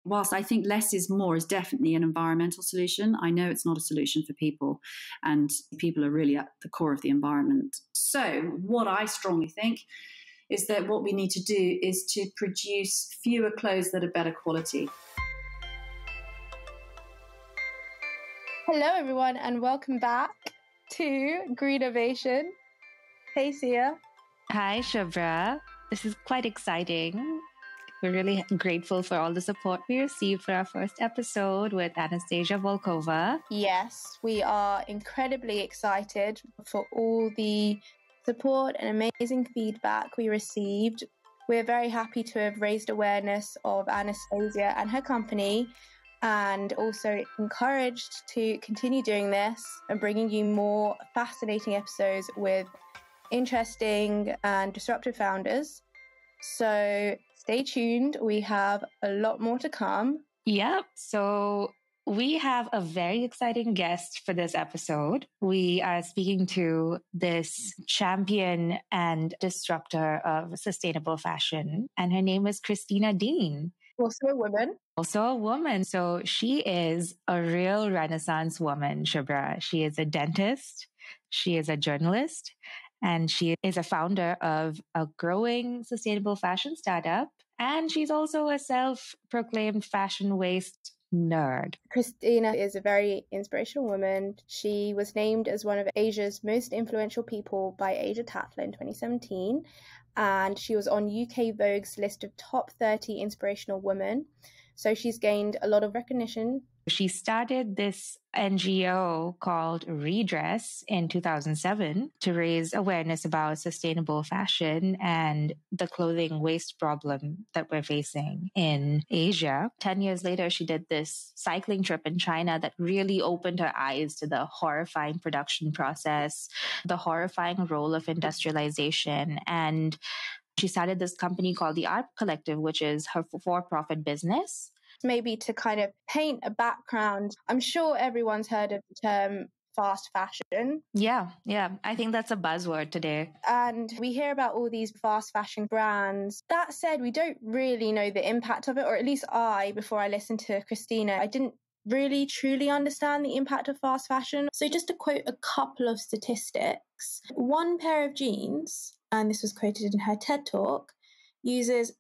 whilst I think less is more is definitely an environmental solution, I know it's not a solution for people, and people are really at the core of the environment. So what I strongly think is that what we need to do is to produce fewer clothes that are better quality. Hello, everyone, and welcome back to Greenovation. Hey, Sia. Hi, Shubhra. This is quite exciting. We're really grateful for all the support we received for our first episode with Anastasia Volkova. Yes, we are incredibly excited for all the support and amazing feedback we received. We're very happy to have raised awareness of Anastasia and her company, and also encouraged to continue doing this and bringing you more fascinating episodes with interesting and disruptive founders. So stay tuned. We have a lot more to come. Yep. So we have a very exciting guest for this episode. We are speaking to this champion and disruptor of sustainable fashion, and her name is Christina Dean. Also a woman. Also a woman. So she is a real Renaissance woman, Shubhra. She is a dentist. She is a journalist. And she is a founder of a growing sustainable fashion startup. And she's also a self-proclaimed fashion waste nerd. Christina is a very inspirational woman. She was named as one of Asia's most influential people by Asia Tatler in 2017. And she was on UK Vogue's list of top 30 inspirational women. So she's gained a lot of recognition. She started this NGO called Redress in 2007 to raise awareness about sustainable fashion and the clothing waste problem that we're facing in Asia. 10 years later, she did this cycling trip in China that really opened her eyes to the horrifying production process, the horrifying role of industrialization. And she started this company called the Art Collective, which is her for-profit business. Maybe to kind of paint a background, I'm sure everyone's heard of the term fast fashion. Yeah. I think that's a buzzword today. And we hear about all these fast fashion brands. That said, we don't really know the impact of it, or at least before I listened to Christina, I didn't really truly understand the impact of fast fashion. So just to quote a couple of statistics, one pair of jeans, and this was quoted in her TED Talk, uses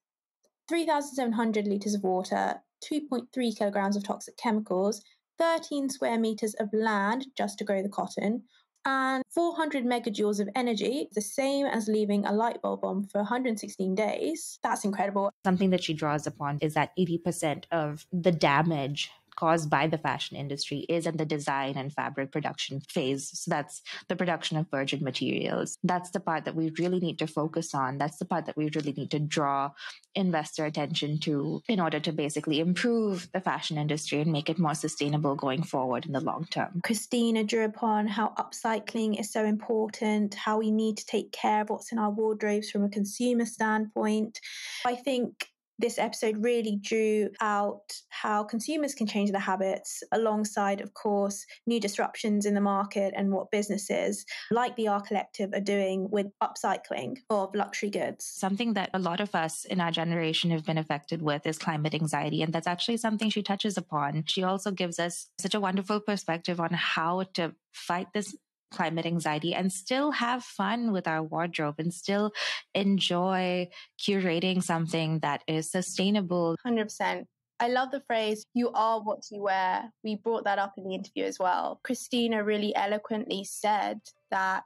3,700 litres of water, 2.3 kilograms of toxic chemicals, 13 square meters of land just to grow the cotton, and 400 megajoules of energy, the same as leaving a light bulb on for 116 days. That's incredible. Something that she draws upon is that 80% of the damage caused by the fashion industry is in the design and fabric production phase. So that's the production of virgin materials. That's the part that we really need to focus on. That's the part that we really need to draw investor attention to in order to basically improve the fashion industry and make it more sustainable going forward in the long term. Christina drew upon how upcycling is so important, how we need to take care of what's in our wardrobes from a consumer standpoint. I think this episode really drew out how consumers can change their habits alongside, of course, new disruptions in the market and what businesses like the R Collective are doing with upcycling of luxury goods. Something that a lot of us in our generation have been affected with is climate anxiety. And that's actually something she touches upon. She also gives us such a wonderful perspective on how to fight this climate anxiety and still have fun with our wardrobe and still enjoy curating something that is sustainable. 100%. I love the phrase, you are what you wear. We brought that up in the interview as well. Christina really eloquently said that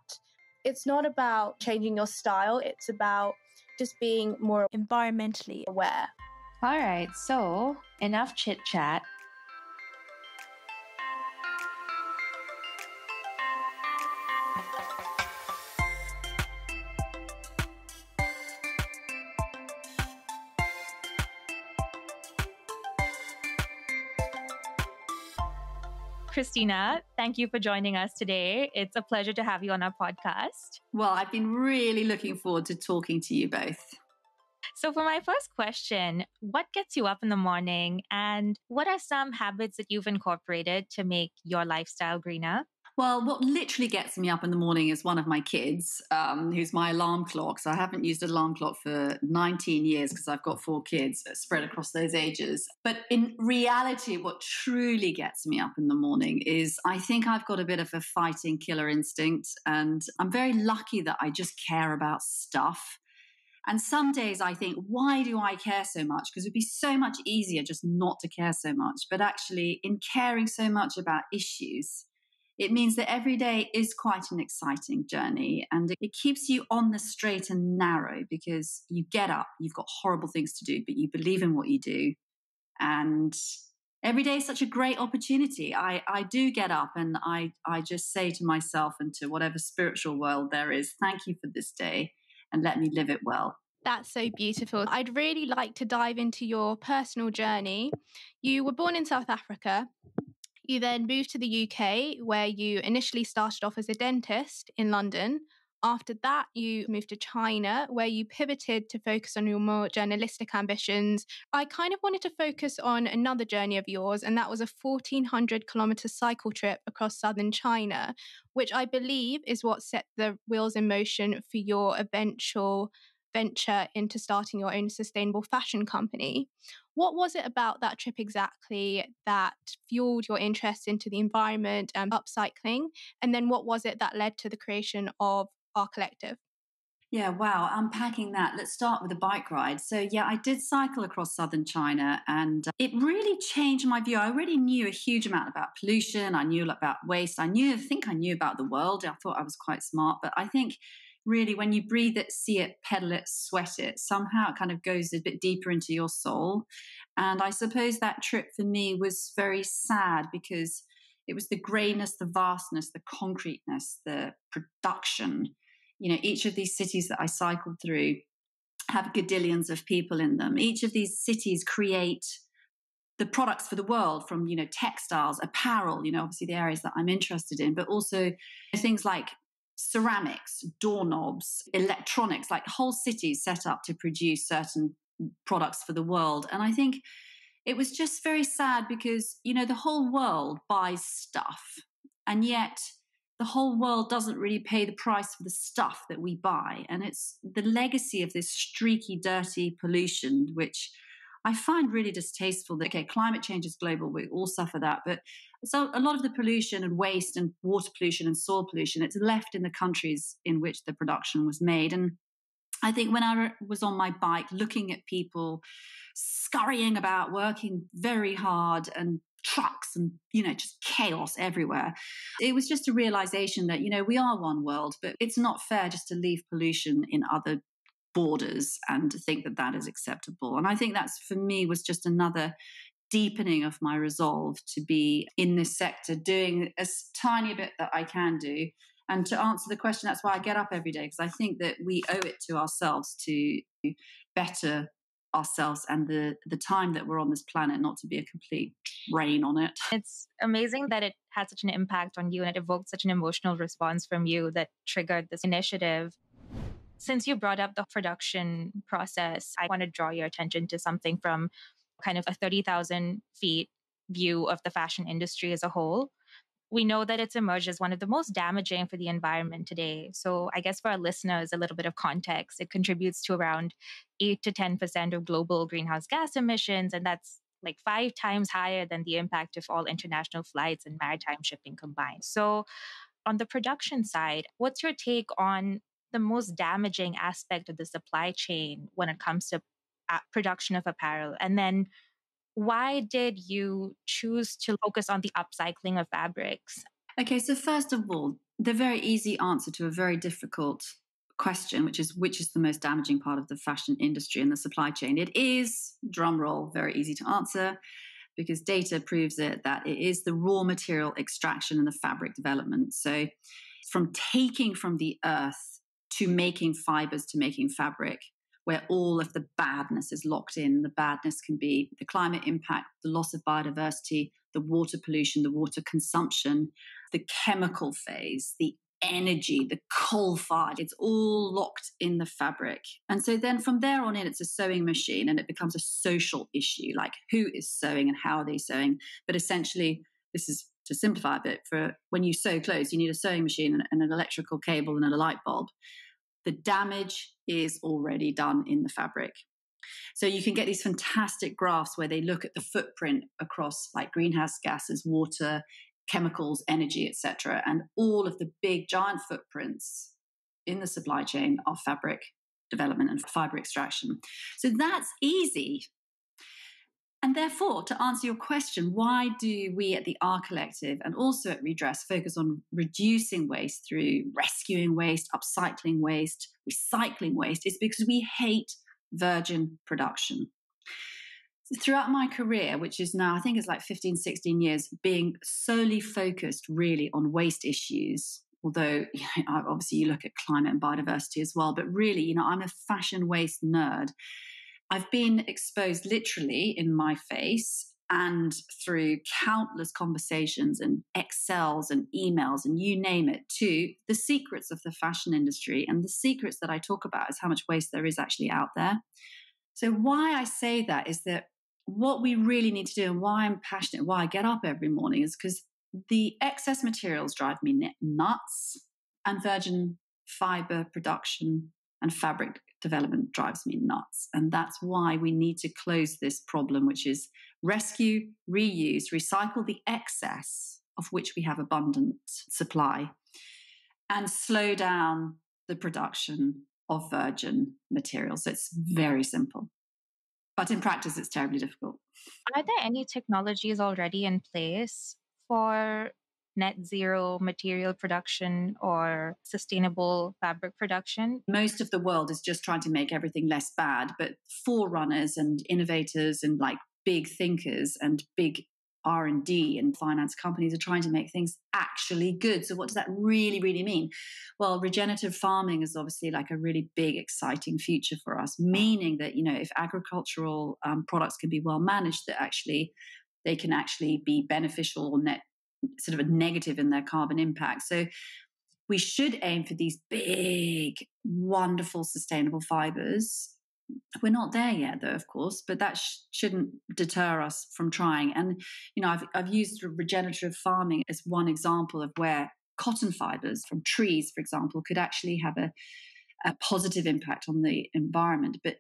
it's not about changing your style. It's about just being more environmentally aware. All right, so enough chit chat. Christina, thank you for joining us today. It's a pleasure to have you on our podcast. Well, I've been really looking forward to talking to you both. So for my first question, what gets you up in the morning and what are some habits that you've incorporated to make your lifestyle greener? Well, what literally gets me up in the morning is one of my kids, who's my alarm clock. So I haven't used an alarm clock for 19 years because I've got 4 kids spread across those ages. But in reality, what truly gets me up in the morning is I think I've got a bit of a fighting killer instinct. And I'm very lucky that I just care about stuff. And some days I think, why do I care so much? Because it'd be so much easier just not to care so much. But actually, in caring so much about issues, it means that every day is quite an exciting journey, and it keeps you on the straight and narrow because you get up, you've got horrible things to do, but you believe in what you do. And every day is such a great opportunity. I do get up and I just say to myself and to whatever spiritual world there is, thank you for this day and let me live it well. That's so beautiful. I'd really like to dive into your personal journey. You were born in South Africa. You then moved to the UK, where you initially started off as a dentist in London. After that, you moved to China, where you pivoted to focus on your more journalistic ambitions. I kind of wanted to focus on another journey of yours, and that was a 1,400-kilometer cycle trip across southern China, which I believe is what set the wheels in motion for your eventual venture into starting your own sustainable fashion company. What was it about that trip exactly that fueled your interest into the environment and upcycling? And then what was it that led to the creation of our collective? Yeah, wow. Unpacking that. Let's start with the bike ride. So, yeah, I did cycle across southern China and it really changed my view. I already knew a huge amount about pollution. I knew about waste. I think I knew about the world. I thought I was quite smart. But I think really when you breathe it, see it, pedal it, sweat it, somehow it kind of goes a bit deeper into your soul. And I suppose that trip for me was very sad because it was the grayness, the vastness, the concreteness, the production. Each of these cities that I cycled through have gadillions of people in them. Each of these cities create the products for the world from, textiles, apparel, obviously the areas that I'm interested in, but also things like ceramics, doorknobs, electronics, like whole cities set up to produce certain products for the world. And I think it was just very sad because, the whole world buys stuff, and yet the whole world doesn't really pay the price for the stuff that we buy. And it's the legacy of this streaky, dirty pollution, which I find really distasteful. Okay, climate change is global. We all suffer that. But so a lot of the pollution and waste and water pollution and soil pollution, it's left in the countries in which the production was made. And I think when I was on my bike looking at people scurrying about, working very hard, and trucks and, just chaos everywhere, it was just a realization that, we are one world, but it's not fair just to leave pollution in other borders and to think that that is acceptable. And I think that's, for me, was just another deepening of my resolve to be in this sector, doing a tiny bit that I can do. And to answer the question, that's why I get up every day, because I think that we owe it to ourselves to better ourselves and the time that we're on this planet, not to be a complete drain on it. It's amazing that it had such an impact on you and it evoked such an emotional response from you that triggered this initiative. Since you brought up the production process, I want to draw your attention to something from kind of a 30,000 feet view of the fashion industry as a whole. We know that it's emerged as one of the most damaging for the environment today. So I guess for our listeners, a little bit of context, it contributes to around 8 to 10% of global greenhouse gas emissions. And that's like 5 times higher than the impact of all international flights and maritime shipping combined. So on the production side, what's your take on the most damaging aspect of the supply chain when it comes to production of apparel? And then why did you choose to focus on the upcycling of fabrics? Okay, so first of all, the very easy answer to a very difficult question, which is the most damaging part of the fashion industry and the supply chain. It is, drumroll, very easy to answer because data proves it, that it is the raw material extraction and the fabric development. So from taking from the earth to making fibres to making fabric, where all of the badness is locked in. The badness can be the climate impact, the loss of biodiversity, the water pollution, the water consumption, the chemical phase, the energy, the coal fired. It's all locked in the fabric. And so then from there on in, it's a sewing machine and it becomes a social issue, like who is sewing and how are they sewing? But essentially, this is to simplify a bit, for when you sew clothes, you need a sewing machine and an electrical cable and a light bulb. The damage is already done in the fabric. So you can get these fantastic graphs where they look at the footprint across like greenhouse gases, water, chemicals, energy, etc. And all of the big giant footprints in the supply chain are fabric development and fiber extraction. So that's easy. And therefore, to answer your question, why do we at the R Collective and also at Redress focus on reducing waste through rescuing waste, upcycling waste, recycling waste, is because we hate virgin production. Throughout my career, which is now, I think it's like 15, 16 years, being solely focused really on waste issues, although obviously you look at climate and biodiversity as well, but really, I'm a fashion waste nerd. I've been exposed literally in my face and through countless conversations and Excels and emails and you name it, to the secrets of the fashion industry. And the secrets that I talk about is how much waste there is actually out there. So why I say that is that what we really need to do, and why I'm passionate, why I get up every morning, is because the excess materials drive me nuts, and virgin fiber production and fabric development drives me nuts. And that's why we need to close this problem, which is rescue, reuse, recycle the excess of which we have abundant supply, and slow down the production of virgin materials. So it's very simple. But in practice, it's terribly difficult. Are there any technologies already in place for net zero material production or sustainable fabric production? Most of the world is just trying to make everything less bad, but forerunners and innovators and like big thinkers and big R&D and finance companies are trying to make things actually good. So what does that really, really mean? Well, regenerative farming is obviously like a really big, exciting future for us, meaning that, if agricultural products can be well managed, that actually they can actually be beneficial or net sort of a negative in their carbon impact. So we should aim for these big, wonderful, sustainable fibers. We're not there yet, though, of course, but that shouldn't deter us from trying. And, I've used regenerative farming as one example of where cotton fibers from trees, for example, could actually have a positive impact on the environment. But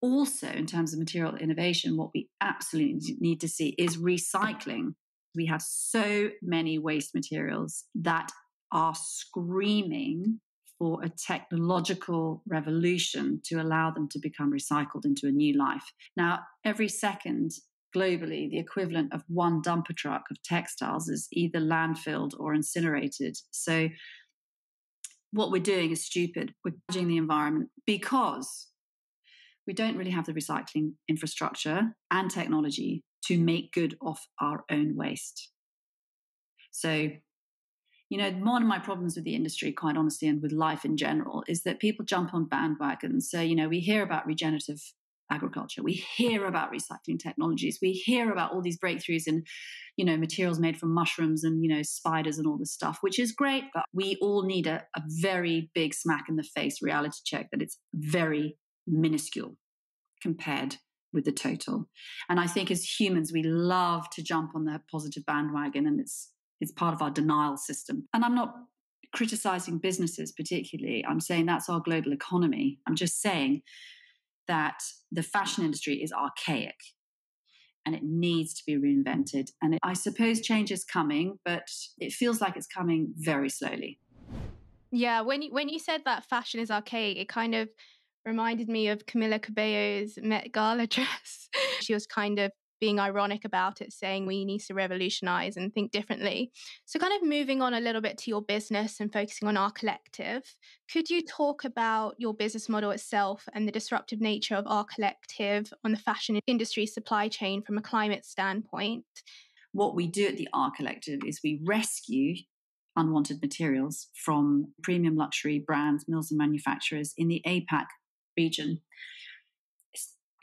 also in terms of material innovation, what we absolutely need to see is recycling. We have so many waste materials that are screaming for a technological revolution to allow them to become recycled into a new life. Now, every second, globally, the equivalent of one dumper truck of textiles is either landfilled or incinerated. So what we're doing is stupid. We're damaging the environment because we don't really have the recycling infrastructure and technology to make good off our own waste. So, one of my problems with the industry, quite honestly, and with life in general, is that people jump on bandwagons. So, we hear about regenerative agriculture. We hear about recycling technologies. We hear about all these breakthroughs in, materials made from mushrooms and, spiders and all this stuff, which is great. But we all need a very big smack in the face reality check that it's very minuscule compared with the total. And I think as humans, we love to jump on the positive bandwagon, and it's part of our denial system. And I'm not criticizing businesses particularly. I'm saying that's our global economy. I'm just saying that the fashion industry is archaic and it needs to be reinvented. And I suppose change is coming, but it feels like it's coming very slowly. Yeah, when you said that fashion is archaic, it kind of reminded me of Camila Cabello's Met Gala dress. She was kind of being ironic about it, saying we need to revolutionize and think differently. So kind of moving on a little bit to your business and focusing on our collective, could you talk about your business model itself and the disruptive nature of our collective on the fashion industry supply chain from a climate standpoint? What we do at the R Collective is we rescue unwanted materials from premium luxury brands, mills and manufacturers in the APAC region.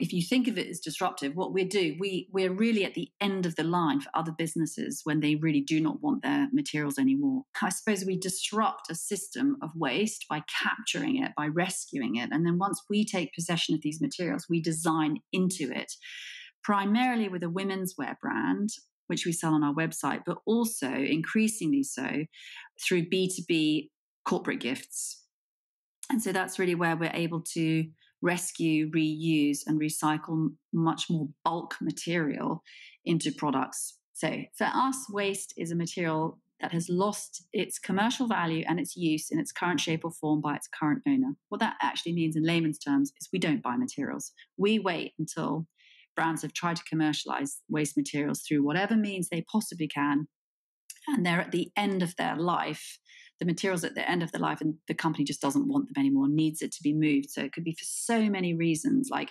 If you think of it as disruptive, what we do, we're really at the end of the line for other businesses when they really do not want their materials anymore. I suppose we disrupt a system of waste by capturing it, by rescuing it. And then once we take possession of these materials, we design into it, primarily with a women's wear brand, which we sell on our website, but also increasingly so through B2B corporate gifts. And so that's really where we're able to rescue, reuse, and recycle much more bulk material into products. So for us, waste is a material that has lost its commercial value and its use in its current shape or form by its current owner. What that actually means in layman's terms is we don't buy materials. We wait until brands have tried to commercialize waste materials through whatever means they possibly can, and they're at the end of their life. The material's at the end of their life, and the company just doesn't want them anymore, needs it to be moved. So it could be for so many reasons, like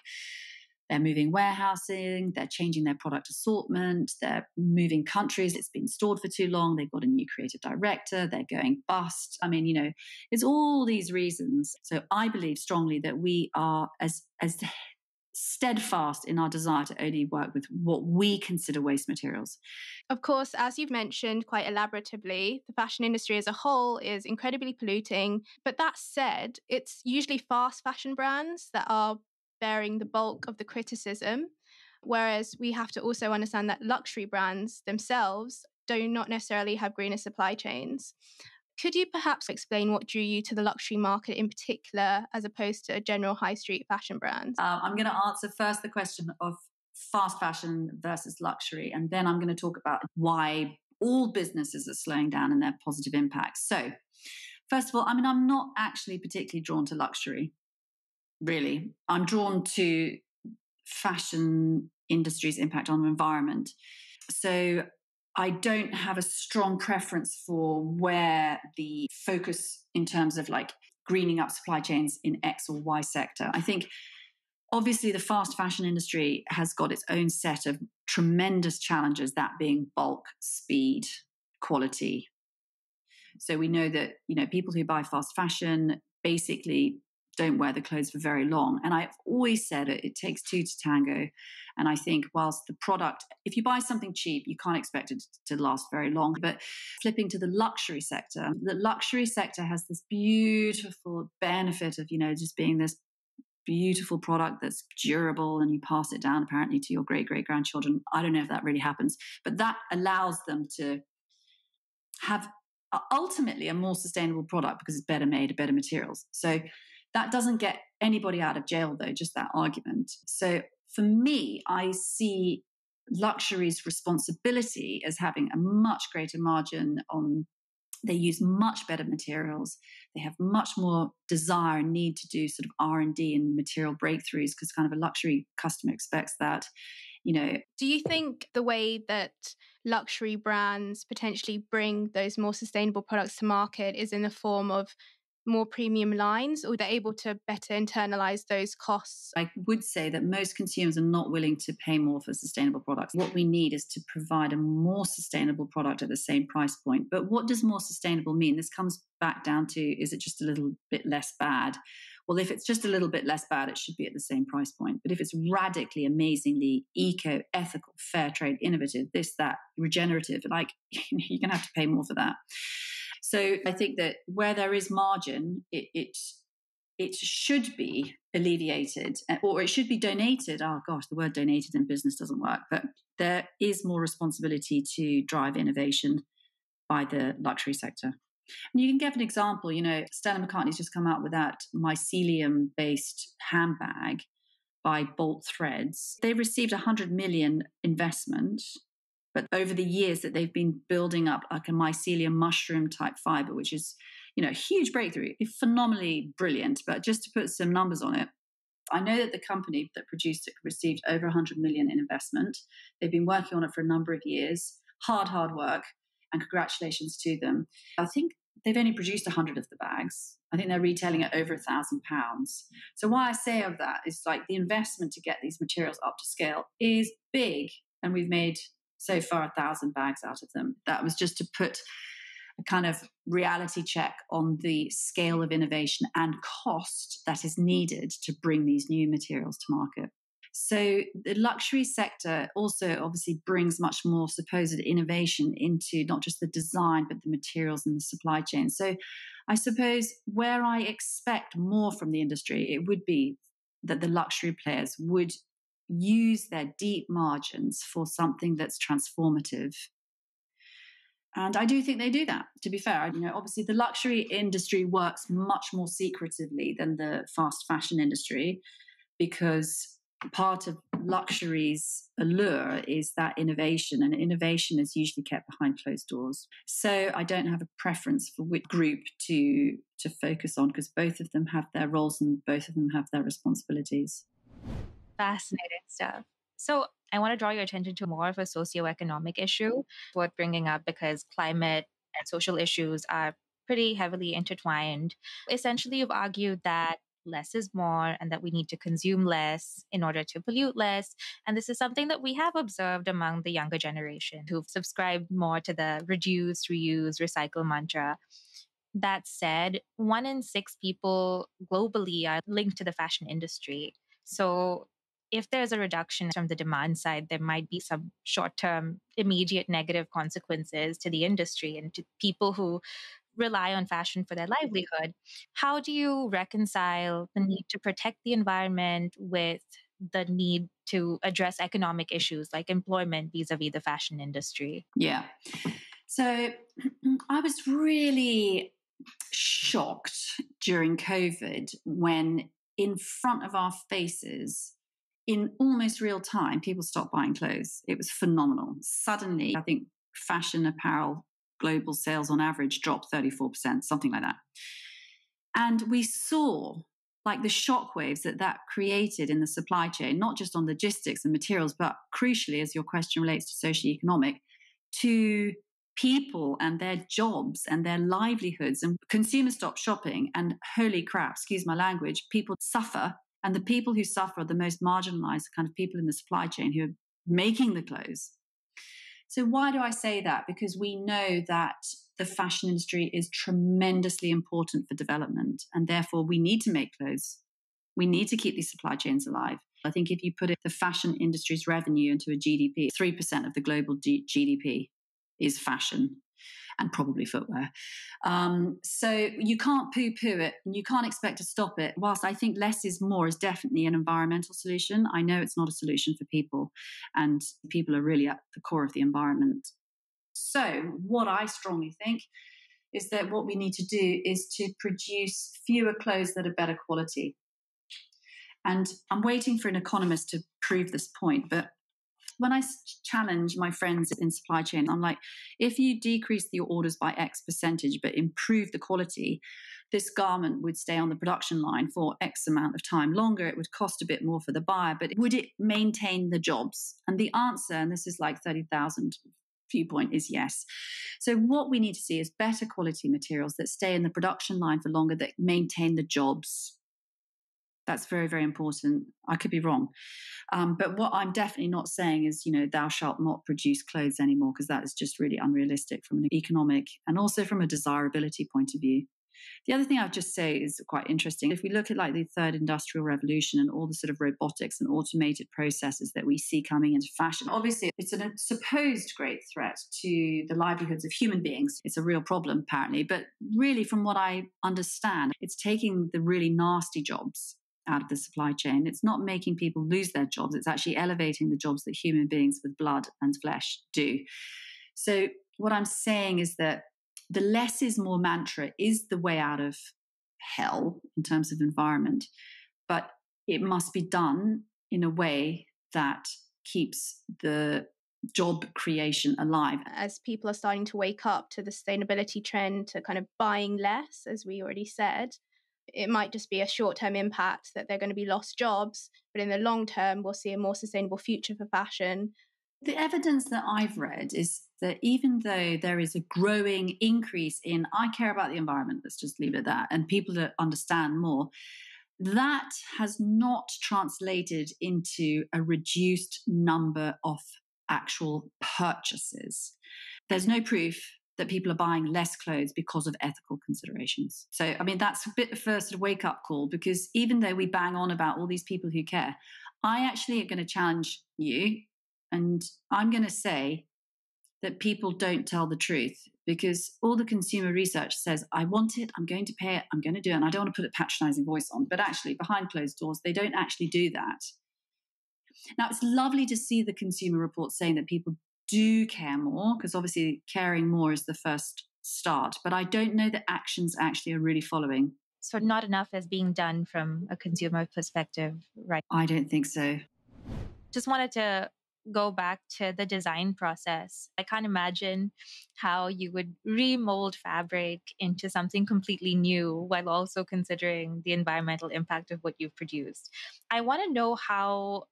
they're moving warehousing, they're changing their product assortment, they're moving countries, it's been stored for too long, they've got a new creative director, they're going bust. I mean, it's all these reasons. So I believe strongly that we are as steadfast in our desire to only work with what we consider waste materials. Of course, as you've mentioned quite elaboratively, the fashion industry as a whole is incredibly polluting. But that said, it's usually fast fashion brands that are bearing the bulk of the criticism, whereas we have to also understand that luxury brands themselves do not necessarily have greener supply chains. Could you perhaps explain what drew you to the luxury market in particular, as opposed to general high street fashion brands? I'm going to answer first the question of fast fashion versus luxury, and then I'm going to talk about why all businesses are slowing down and their positive impacts. So, first of all, I'm not actually particularly drawn to luxury, really. I'm drawn to fashion industry's impact on the environment. So I don't have a strong preference for where the focus in terms of like greening up supply chains in X or Y sector. I think obviously the fast fashion industry has got its own set of tremendous challenges, that being bulk, speed, quality. So we know that, people who buy fast fashion basically don't wear the clothes for very long. And I've always said it takes two to tango. And I think whilst the product, if you buy something cheap, you can't expect it to last very long. But flipping to the luxury sector has this beautiful benefit of, just being this beautiful product that's durable, and you pass it down apparently to your great-great-grandchildren. I don't know if that really happens, but that allows them to have ultimately a more sustainable product because it's better made, better materials. So that doesn't get anybody out of jail, though, just that argument. So for me, I see luxury's responsibility as having a much greater margin on. They use much better materials. They have much more desire and need to do sort of R&D and material breakthroughs, because kind of a luxury customer expects that. Do you think the way that luxury brands potentially bring those more sustainable products to market is in the form of more premium lines, or they're able to better internalize those costs? I would say that most consumers are not willing to pay more for sustainable products. What we need is to provide a more sustainable product at the same price point. But what does more sustainable mean? This comes back down to, is it just a little bit less bad? Well, if it's just a little bit less bad, it should be at the same price point. But if it's radically, amazingly eco, ethical, fair trade, innovative, this, that, regenerative, you're going to have to pay more for that. So I think that where there is margin, it should be alleviated, or it should be donated. Oh gosh, the word donated in business doesn't work, but there is more responsibility to drive innovation by the luxury sector. And you can give an example, Stella McCartney's just come out with that mycelium-based handbag by Bolt Threads. They received 100 million investment, but over the years that they've been building up like a mycelium mushroom type fiber, which is, a huge breakthrough, phenomenally brilliant. But just to put some numbers on it, I know that the company that produced it received over 100 million in investment. They've been working on it for a number of years, hard work, and congratulations to them. I think they've only produced 100 of the bags. I think they're retailing at over £1,000. So why I say of that is like the investment to get these materials up to scale is big, and we've made so far 1,000 bags out of them. That was just to put a kind of reality check on the scale of innovation and cost that is needed to bring these new materials to market. So the luxury sector also obviously brings much more supposed innovation into not just the design, but the materials and the supply chain. So I suppose where I expect more from the industry, it would be that the luxury players would use their deep margins for something that's transformative. And I do think they do that, to be fair. Obviously the luxury industry works much more secretively than the fast fashion industry, because part of luxury's allure is that innovation, and innovation is usually kept behind closed doors. So I don't have a preference for which group to focus on, because both of them have their roles and both of them have their responsibilities. Fascinating stuff. So I want to draw your attention to more of a socioeconomic issue worth bringing up, because climate and social issues are pretty heavily intertwined. Essentially, you've argued that less is more and that we need to consume less in order to pollute less. And this is something that we have observed among the younger generation who've subscribed more to the reduce, reuse, recycle mantra. That said, 1 in 6 people globally are linked to the fashion industry. So if there's a reduction from the demand side, there might be some short-term, immediate negative consequences to the industry and to people who rely on fashion for their livelihood. How do you reconcile the need to protect the environment with the need to address economic issues like employment vis-a-vis the fashion industry? Yeah. So I was really shocked during COVID when, in front of our faces, in almost real time, people stopped buying clothes. It was phenomenal. Suddenly, I think fashion apparel global sales on average dropped 34%, something like that. And we saw like the shockwaves that created in the supply chain, not just on logistics and materials, but crucially, as your question relates to socioeconomic, to people and their jobs and their livelihoods. And consumers stop shopping, and holy crap, excuse my language, people suffer. And the people who suffer are the most marginalized kind of people in the supply chain who are making the clothes. So why do I say that? Because we know that the fashion industry is tremendously important for development, and therefore we need to make clothes. We need to keep these supply chains alive. I think if you put the fashion industry's revenue into a GDP, 3% of the global GDP is fashion, and probably footwear. So you can't poo-poo it, and you can't expect to stop it. Whilst I think less is more is definitely an environmental solution, I know it's not a solution for people, and people are really at the core of the environment. So what I strongly think is that what we need to do is to produce fewer clothes that are better quality. And I'm waiting for an economist to prove this point, but when I challenge my friends in supply chain, I'm like, if you decrease your orders by X percentage but improve the quality, this garment would stay on the production line for X amount of time longer. It would cost a bit more for the buyer, but would it maintain the jobs? And the answer, and this is like 30,000 viewpoint, is yes. So what we need to see is better quality materials that stay in the production line for longer, that maintain the jobs. That's very, very important. I could be wrong. But what I'm definitely not saying is, thou shalt not produce clothes anymore, because that is just really unrealistic from an economic and also from a desirability point of view. The other thing I'll just say is quite interesting. If we look at like the third industrial revolution and all the sort of robotics and automated processes that we see coming into fashion, obviously it's a supposed great threat to the livelihoods of human beings. It's a real problem, apparently. But really, from what I understand, it's taking the really nasty jobs out of the supply chain. It's not making people lose their jobs. It's actually elevating the jobs that human beings with blood and flesh do. So what I'm saying is that the less is more mantra is the way out of hell in terms of environment, but it must be done in a way that keeps the job creation alive. As people are starting to wake up to the sustainability trend, to kind of buying less, as we already said, it might just be a short-term impact that they're going to be lost jobs, but in the long term, we'll see a more sustainable future for fashion. The evidence that I've read is that even though there is a growing increase in, I care about the environment, let's just leave it at that, and people that understand more, that has not translated into a reduced number of actual purchases. There's no proof that people are buying less clothes because of ethical considerations. So, I mean, that's a bit of a sort of wake-up call, because even though we bang on about all these people who care, I actually am going to challenge you, and I'm going to say that people don't tell the truth, because all the consumer research says, I want it, I'm going to pay it, I'm going to do it. And I don't want to put a patronizing voice on, but actually behind closed doors, they don't actually do that. Now, it's lovely to see the consumer report saying that people do care more, because obviously caring more is the first start. But I don't know that actions actually are really following. So not enough is being done from a consumer perspective, right? I don't think so. Just wanted to go back to the design process. I can't imagine how you would remold fabric into something completely new while also considering the environmental impact of what you've produced. I want to know how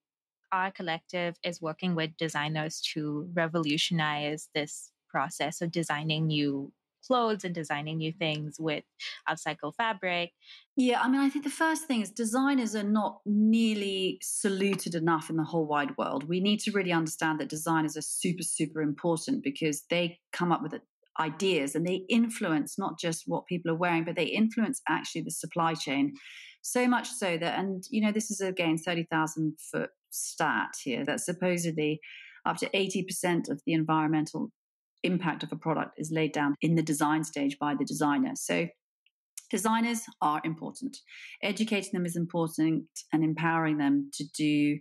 our collective is working with designers to revolutionize this process of designing new clothes and designing new things with upcycled fabric. Yeah, I mean, I think the first thing is designers are not nearly saluted enough in the whole wide world. We need to really understand that designers are super, super important, because they come up with ideas and they influence not just what people are wearing, but they influence actually the supply chain. So much so that, and this is again 30,000 foot stat here, that supposedly up to 80% of the environmental impact of a product is laid down in the design stage by the designer. So designers are important. Educating them is important, and empowering them to do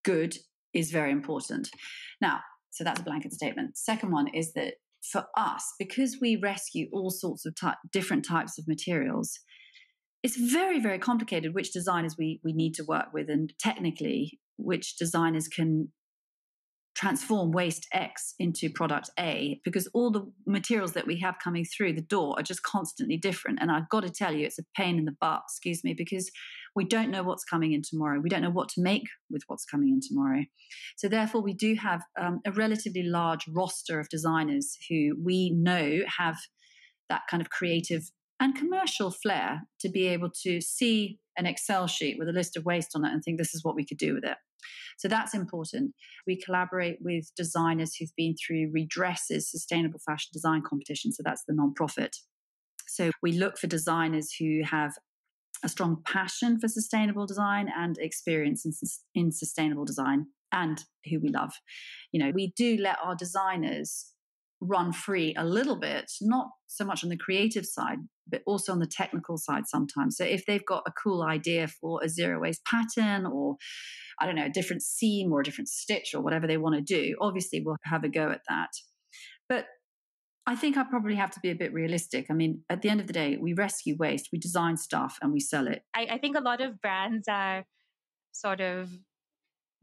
good is very important. Now, so that's a blanket statement. Second one is that for us, because we rescue all sorts of different types of materials, it's very, very complicated which designers we need to work with, and technically which designers can transform waste X into product A, because all the materials that we have coming through the door are just constantly different. And I've got to tell you, it's a pain in the butt, excuse me, because we don't know what's coming in tomorrow. We don't know what to make with what's coming in tomorrow. So therefore, we do have a relatively large roster of designers who we know have that kind of creative and commercial flair to be able to see an Excel sheet with a list of waste on it and think, this is what we could do with it. So that's important. We collaborate with designers who've been through Redress's sustainable fashion design competition. So that's the nonprofit. So we look for designers who have a strong passion for sustainable design and experience in sustainable design, and who we love. We do let our designers run free a little bit, not so much on the creative side, but also on the technical side sometimes. So if they've got a cool idea for a zero waste pattern, or I don't know, a different seam or a different stitch or whatever they want to do, obviously we'll have a go at that. But I think I probably have to be a bit realistic. I mean, at the end of the day, we rescue waste, we design stuff, and we sell it. I think a lot of brands are sort of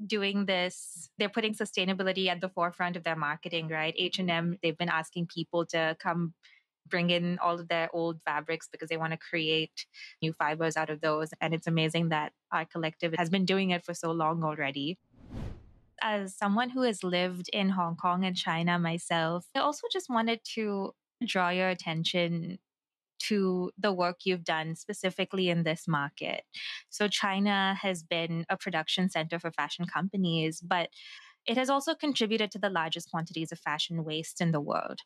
doing this. They're putting sustainability at the forefront of their marketing, right? H&M, they've been asking people to come bring in all of their old fabrics because they want to create new fibers out of those. And it's amazing that our collective has been doing it for so long already. As someone who has lived in Hong Kong and China myself, I also just wanted to draw your attention to the work you've done specifically in this market. So China has been a production center for fashion companies, but it has also contributed to the largest quantities of fashion waste in the world.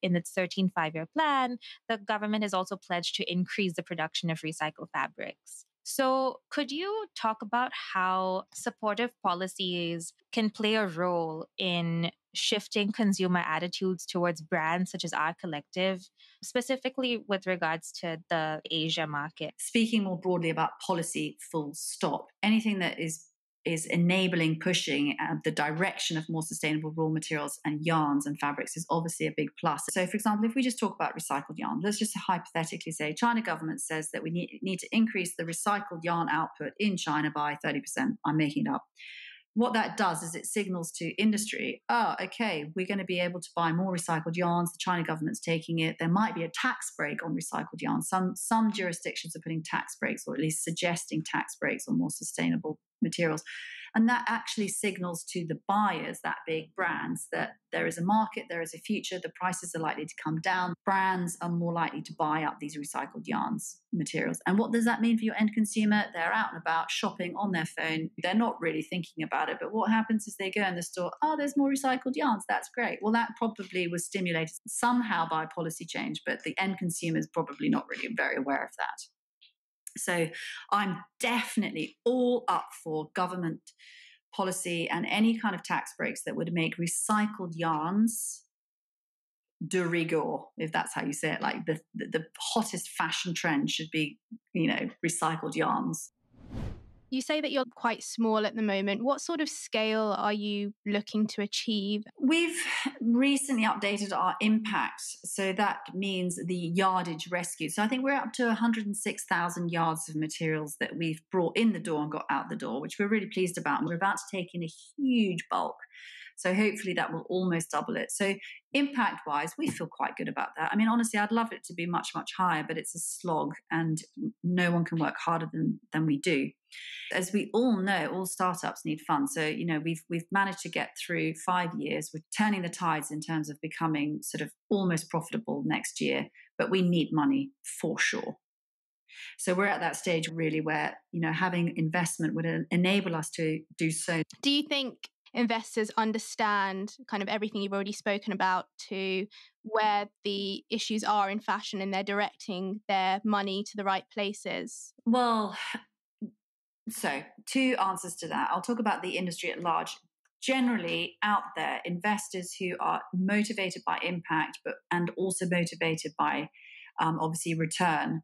In its 13 five-year plan, the government has also pledged to increase the production of recycled fabrics. So could you talk about how supportive policies can play a role in shifting consumer attitudes towards brands such as our collective, specifically with regards to the Asia market? Speaking more broadly about policy, full stop, anything that is enabling, pushing the direction of more sustainable raw materials and yarns and fabrics is obviously a big plus. So, for example, if we just talk about recycled yarn, let's just hypothetically say China government says that we need to increase the recycled yarn output in China by 30%. I'm making it up. What that does is it signals to industry, okay, we're going to be able to buy more recycled yarns. The China government's taking it. There might be a tax break on recycled yarns. Some jurisdictions are putting tax breaks, or at least suggesting tax breaks on more sustainable materials. And that actually signals to the buyers, that big brands, that there is a market, there is a future, the prices are likely to come down. Brands are more likely to buy up these recycled yarns materials. And what does that mean for your end consumer? They're out and about shopping on their phone. They're not really thinking about it. But what happens is they go in the store, there's more recycled yarns. That's great. Well, that probably was stimulated somehow by policy change, but the end consumer is probably not really very aware of that. So I'm definitely all up for government policy and any kind of tax breaks that would make recycled yarns de rigueur, if that's how you say it. Like the hottest fashion trend should be, recycled yarns. You say that you're quite small at the moment. What sort of scale are you looking to achieve? We've recently updated our impact. So that means the yardage rescue. So I think we're up to 106,000 yards of materials that we've brought in the door and got out the door, which we're really pleased about. And we're about to take in a huge bulk. So hopefully that will almost double it. So impact-wise, we feel quite good about that. I mean, honestly, I'd love it to be much, much higher, but it's a slog and no one can work harder than we do. As we all know, all startups need funds. So, we've managed to get through 5 years. We're turning the tides in terms of becoming sort of almost profitable next year, but we need money for sure. So we're at that stage really where, having investment would enable us to do so. Do you think investors understand kind of everything you've already spoken about to where the issues are in fashion and they're directing their money to the right places? Well, so 2 answers to that. I'll talk about the industry at large. Generally, out there, investors who are motivated by impact, and also motivated by obviously return,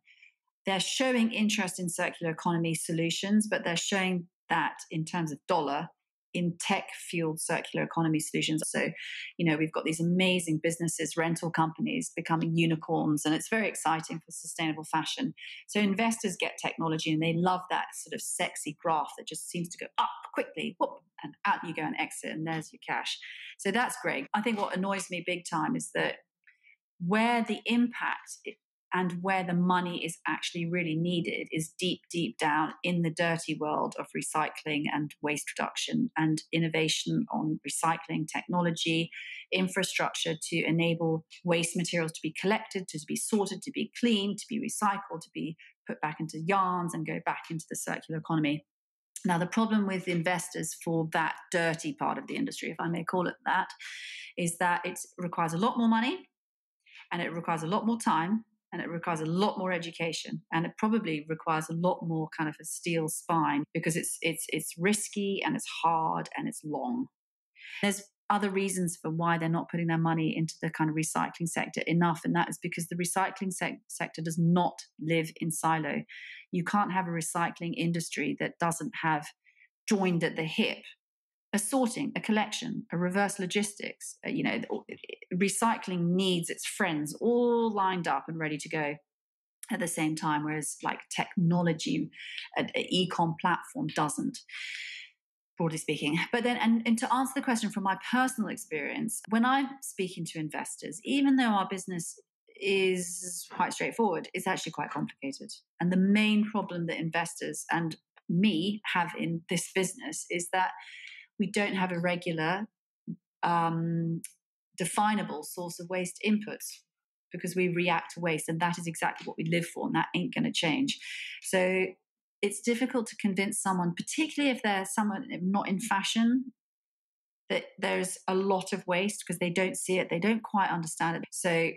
they're showing interest in circular economy solutions, but they're showing that in terms of dollar in tech-fueled circular economy solutions. So, we've got these amazing businesses, rental companies becoming unicorns, and it's very exciting for sustainable fashion. So investors get technology and they love that sort of sexy graph that just seems to go up quickly, whoop, and out you go and exit, and there's your cash. So that's great. I think what annoys me big time is that where the impact and where the money is actually really needed is deep, deep down in the dirty world of recycling and waste reduction and innovation on recycling technology, infrastructure to enable waste materials to be collected, to be sorted, to be cleaned, to be recycled, to be put back into yarns and go back into the circular economy. Now, the problem with investors for that dirty part of the industry, if I may call it that, is that it requires a lot more money and it requires a lot more time. And it requires a lot more education, and it probably requires a lot more kind of a steel spine because it's risky and it's hard and it's long. There's other reasons for why they're not putting their money into the kind of recycling sector enough, and that is because the recycling sector does not live in silo. You can't have a recycling industry that doesn't have joined at the hip a sorting, a collection, a reverse logistics. Recycling needs its friends all lined up and ready to go at the same time, whereas like technology, an e-com platform doesn't, broadly speaking. But then, and to answer the question from my personal experience, when I'm speaking to investors, even though our business is quite straightforward, it's actually quite complicated. And the main problem that investors and me have in this business is that we don't have a regular, definable source of waste inputs because we react to waste, and that is exactly what we live for, and that ain't going to change. So it's difficult to convince someone, particularly if they're someone not in fashion, that there's a lot of waste because they don't see it, they don't quite understand it. So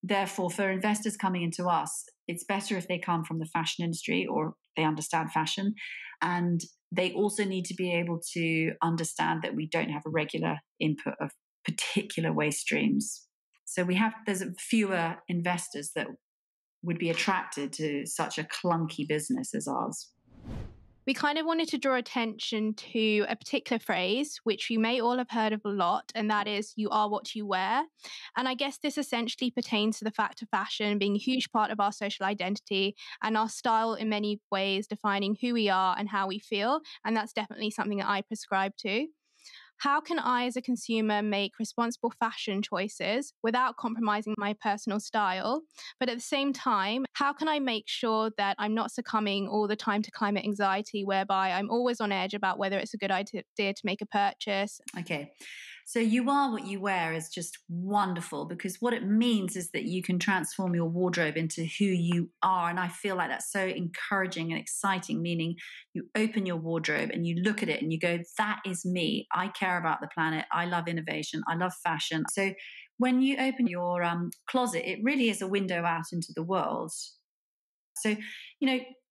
therefore, for investors coming into us, it's better if they come from the fashion industry or they understand fashion, and they also need to be able to understand that we don't have a regular input of particular waste streams. So there's fewer investors that would be attracted to such a clunky business as ours. We kind of wanted to draw attention to a particular phrase, which you may all have heard of a lot, and that is, you are what you wear. And I guess this essentially pertains to the fact of fashion being a huge part of our social identity and our style in many ways defining who we are and how we feel. And that's definitely something that I prescribe to. How can I, as a consumer, make responsible fashion choices without compromising my personal style? But at the same time, how can I make sure that I'm not succumbing all the time to climate anxiety, whereby I'm always on edge about whether it's a good idea to make a purchase? Okay. So you are what you wear is just wonderful, because what it means is that you can transform your wardrobe into who you are. And I feel like that's so encouraging and exciting, meaning you open your wardrobe and you look at it and you go, that is me. I care about the planet. I love innovation. I love fashion. So when you open your closet, it really is a window out into the world. So,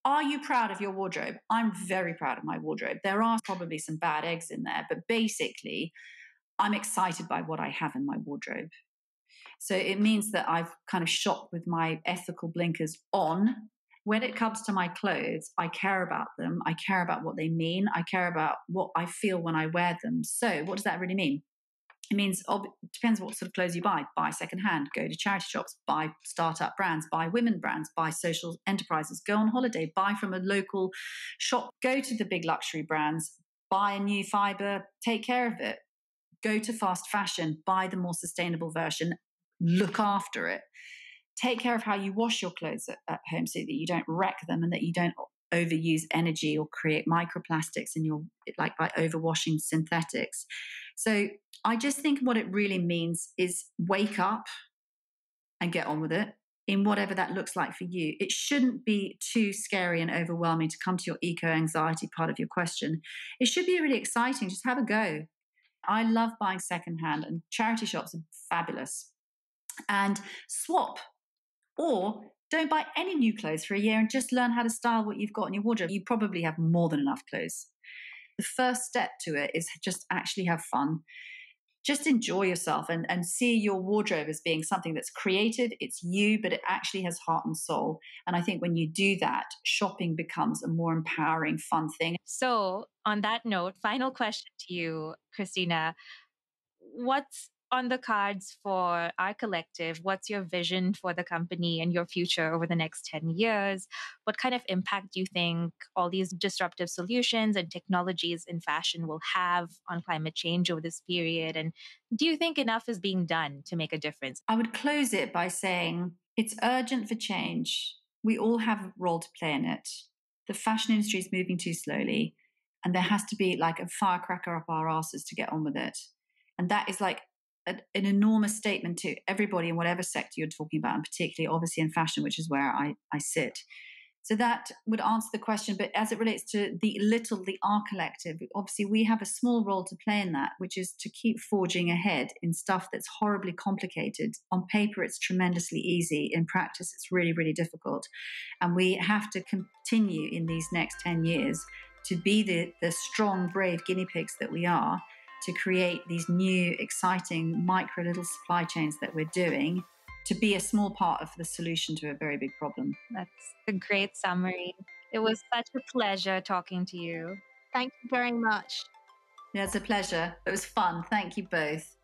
are you proud of your wardrobe? I'm very proud of my wardrobe. There are probably some bad eggs in there, but basically, I'm excited by what I have in my wardrobe. So it means that I've kind of shopped with my ethical blinkers on, when it comes to my clothes, I care about them. I care about what they mean. I care about what I feel when I wear them. So what does that really mean? It means it depends what sort of clothes you buy. Buy secondhand, go to charity shops, buy startup brands, buy women brands, buy social enterprises, go on holiday, buy from a local shop, go to the big luxury brands, buy a new fibre, take care of it. Go to fast fashion, buy the more sustainable version, look after it. Take care of how you wash your clothes at home so that you don't wreck them and that you don't overuse energy or create microplastics in your, like by overwashing synthetics. So I just think what it really means is wake up and get on with it in whatever that looks like for you. It shouldn't be too scary and overwhelming to come to your eco-anxiety part of your question. It should be really exciting. Just have a go. I love buying secondhand, and charity shops are fabulous. And swap, or don't buy any new clothes for a year and just learn how to style what you've got in your wardrobe. You probably have more than enough clothes. The first step to it is just actually have fun. Just enjoy yourself and see your wardrobe as being something that's creative. It's you, but it actually has heart and soul. And I think when you do that, shopping becomes a more empowering, fun thing. So, on that note, final question to you, Christina. What's on the cards for our collective? What's your vision for the company and your future over the next 10 years? What kind of impact do you think all these disruptive solutions and technologies in fashion will have on climate change over this period? And do you think enough is being done to make a difference? I would close it by saying it's urgent for change. We all have a role to play in it. The fashion industry is moving too slowly, and there has to be like a firecracker up our asses to get on with it. And that is like an enormous statement to everybody in whatever sector you're talking about, and particularly obviously in fashion, which is where I sit. So that would answer the question. But as it relates to the our collective, obviously we have a small role to play in that, which is to keep forging ahead in stuff that's horribly complicated. On paper, it's tremendously easy. In practice, it's really, really difficult. And we have to continue in these next 10 years to be the strong, brave guinea pigs that we are, to create these new, exciting, micro little supply chains that we're doing, to be a small part of the solution to a very big problem. That's a great summary. It was such a pleasure talking to you. Thank you very much. Yeah, it's a pleasure. It was fun. Thank you both.